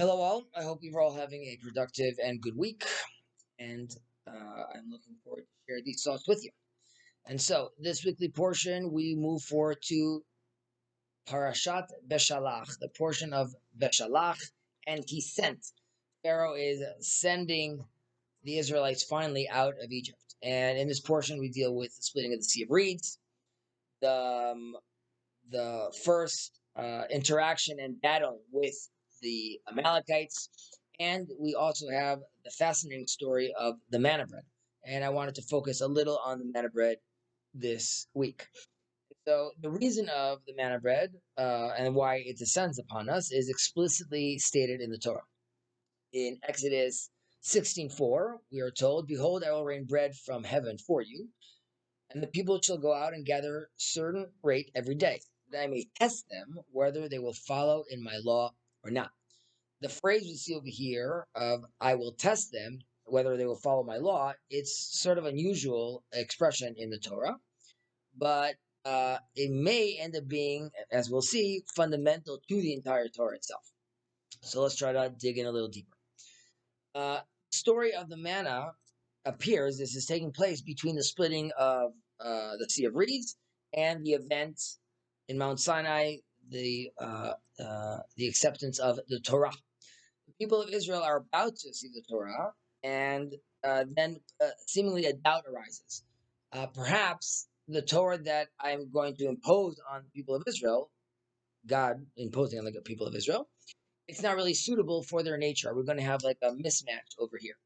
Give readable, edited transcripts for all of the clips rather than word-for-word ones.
Hello, all. I hope you're all having a productive and good week, and I'm looking forward to share these thoughts with you. And so, this weekly portion, we move forward to Parashat Beshalach, the portion of Beshalach, and he sent. Pharaoh is sending the Israelites finally out of Egypt. And in this portion, we deal with the splitting of the Sea of Reeds, the the first interaction and battle with the Amalekites, and we also have the fascinating story of the manna bread. And I wanted to focus a little on the manna bread this week. So the reason of the manna bread and why it descends upon us is explicitly stated in the Torah. In Exodus 16:4, we are told, "Behold, I will rain bread from heaven for you, and the people shall go out and gather certain rate every day, that I may test them whether they will follow in my law or not." The phrase we see over here of "I will test them whether they will follow my law," it's sort of unusual expression in the Torah, but it may end up being, as we'll see, fundamental to the entire Torah itself. So let's try to dig in a little deeper. Story of the manna appears. This is taking place between the splitting of the Sea of Reeds and the event in Mount Sinai, the acceptance of the Torah. The people of Israel are about to see the Torah, and then seemingly a doubt arises. Perhaps the Torah that I'm going to impose on the people of Israel, God imposing on the people of Israel, it's not really suitable for their nature. We're going to have like a mismatch over here.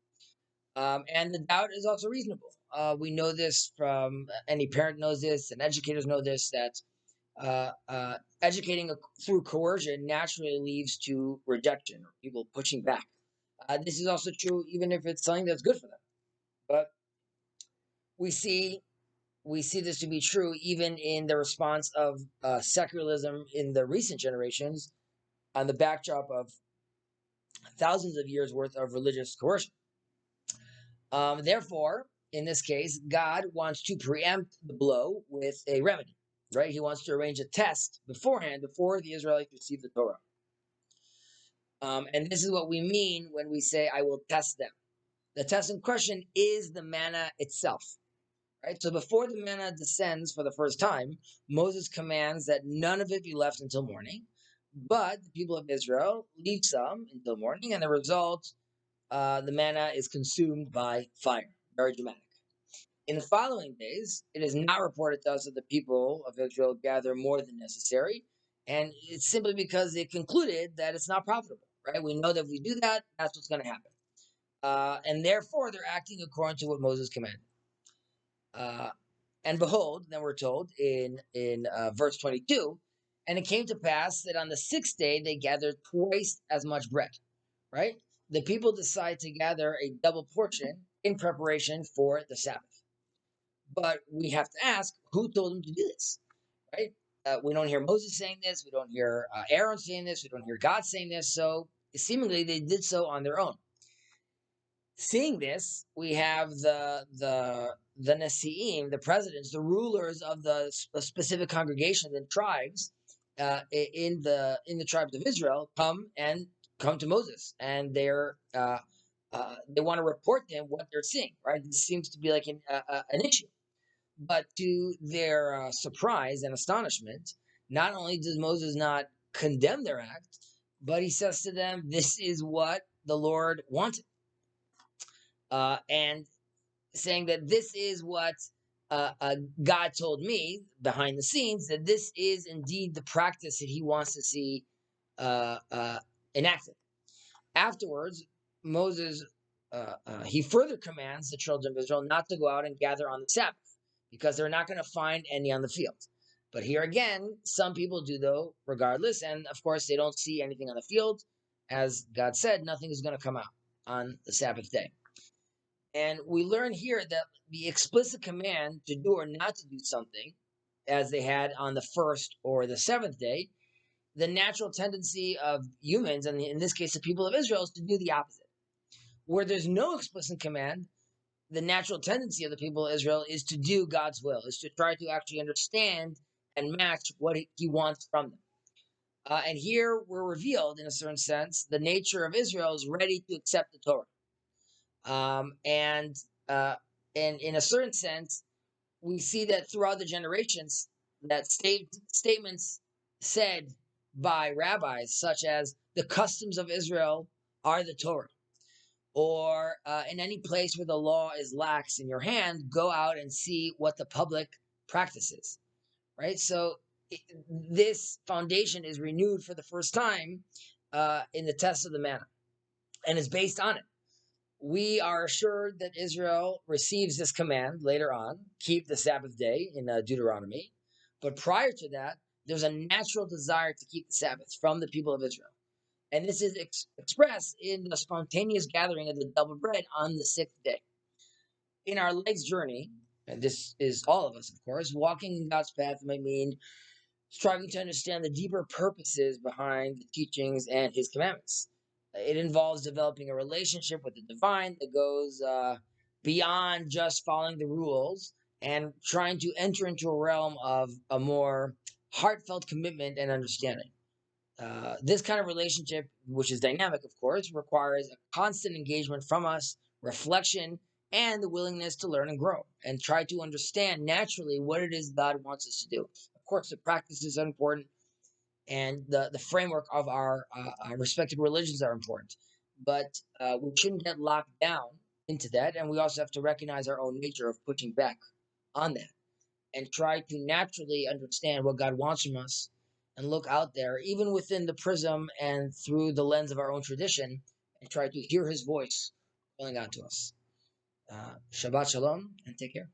And the doubt is also reasonable. We know this from any parent knows this, and educators know this, that educating through coercion naturally leads to rejection or people pushing back. This is also true even if it's something that's good for them. But we see this to be true even in the response of secularism in the recent generations on the backdrop of thousands of years worth of religious coercion. Therefore, in this case, God wants to preempt the blow with a remedy, right? He wants to arrange a test beforehand before the Israelites receive the Torah. And this is what we mean when we say, "I will test them." The test in question is the manna itself, right? So before the manna descends for the first time, Moses commands that none of it be left until morning. But the people of Israel leave some until morning, and the result, the manna is consumed by fire. Very dramatic. In the following days, it is not reported to us that the people of Israel gather more than necessary, and it's simply because they concluded that it's not profitable, right? We know that if we do that, that's what's going to happen. And therefore, they're acting according to what Moses commanded. Uh, and behold, then we're told in verse 22, and it came to pass that on the sixth day they gathered twice as much bread, right? The people decide to gather a double portion in preparation for the Sabbath. But we have to ask, who told them to do this, right? We don't hear Moses saying this. We don't hear Aaron saying this. We don't hear God saying this. So seemingly they did so on their own. Seeing this, we have the Nesi'im, the presidents, the rulers of the specific congregations and tribes in the tribes of Israel come to Moses, and they want to report to him what they're seeing. Right, this seems to be like an issue. But to their surprise and astonishment, not only does Moses not condemn their act, but he says to them, "This is what the Lord wanted." And saying that this is what God told me behind the scenes, that this is indeed the practice that he wants to see uh, uh, enacted. Afterwards, Moses, he further commands the children of Israel not to go out and gather on the Sabbath because they're not going to find any on the field. But here again, some people do, though, regardless. And of course, they don't see anything on the field. As God said, nothing is going to come out on the Sabbath day. And we learn here that the explicit command to do or not to do something, as they had on the first or the seventh day, the natural tendency of humans, and in this case the people of Israel, is to do the opposite. Where there's no explicit command, the natural tendency of the people of Israel is to do God's will, is to try to actually understand and match what he wants from them. And here we're revealed, in a certain sense, the nature of Israel is ready to accept the Torah. Um, and uh, and in a certain sense, we see that throughout the generations, that statements said by rabbis, such as the customs of Israel are the Torah, or in any place where the law is lax in your hand, go out and see what the public practices. Right. So this foundation is renewed for the first time in the test of the manna, and is based on it. We are assured that Israel receives this command later on, keep the Sabbath day in Deuteronomy. But prior to that, there's a natural desire to keep the Sabbath from the people of Israel. And this is expressed in the spontaneous gathering of the double bread on the sixth day. In our life's journey, and this is all of us, of course, walking in God's path might mean striving to understand the deeper purposes behind the teachings and his commandments. It involves developing a relationship with the divine that goes beyond just following the rules and trying to enter into a realm of a more heartfelt commitment and understanding. This kind of relationship, which is dynamic, of course, requires a constant engagement from us, reflection, and the willingness to learn and grow and try to understand naturally what it is God wants us to do. Of course, the practices are important, and the framework of our respective religions are important. But we shouldn't get locked down into that, and we also have to recognize our own nature of pushing back on that and try to naturally understand what God wants from us and look out there, even within the prism and through the lens of our own tradition, and try to hear his voice calling out to us. Shabbat Shalom, and take care.